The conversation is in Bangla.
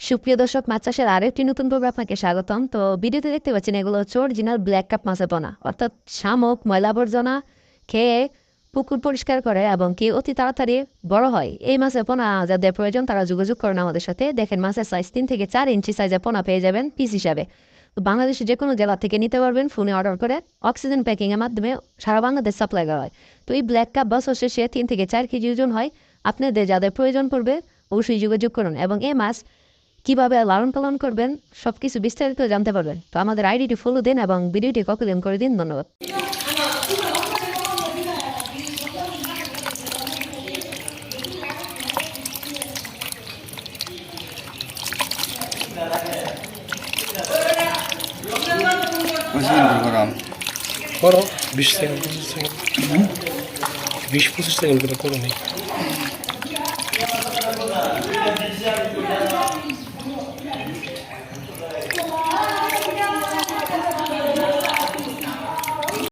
সুপ্রিয় দর্শক, মাছ চাষের আরেকটি নতুন পর্বে আপনাকে স্বাগতম। তো ভিডিওতে দেখতে পাচ্ছেন এগুলো হচ্ছে অরিজিনাল ব্ল্যাক কাপ মাছের পোনা, অর্থাৎ শামুক ময়লা আবর্জনা খেয়ে পুকুর পরিষ্কার করে এবং কি অতি তাড়াতাড়ি বড় হয়। এই মাছের পোনা যাদের প্রয়োজন তারা যোগাযোগ করেন আমাদের সাথে। দেখেন মাছের সাইজ 3 থেকে 4 ইঞ্চি সাইজের পোনা পেয়ে যাবেন পিস হিসাবে। তো বাংলাদেশের যে কোনো জেলা থেকে নিতে পারবেন ফোনে অর্ডার করে। অক্সিজেন প্যাকিংয়ের মাধ্যমে সারা বাংলাদেশ সাপ্লাই করা হয়। তো এই ব্ল্যাক কাপ বছর শেষে 3 থেকে 4 কেজি ওজন হয়। আপনাদের যাদের প্রয়োজন পড়বে অবশ্যই যোগাযোগ করুন এবং এই মাছ কিভাবে লালন পালন করবেন সবকিছু বিস্তারিত জানতে পারবেন। তো আমাদের আইডিটি ফলো দিন এবং ভিডিওটি কপি করে দিন। ধন্যবাদ। করাম করো 20 সেকেন্ড 25 সেকেন্ড 20-25 সেকেন্ড করে করো নি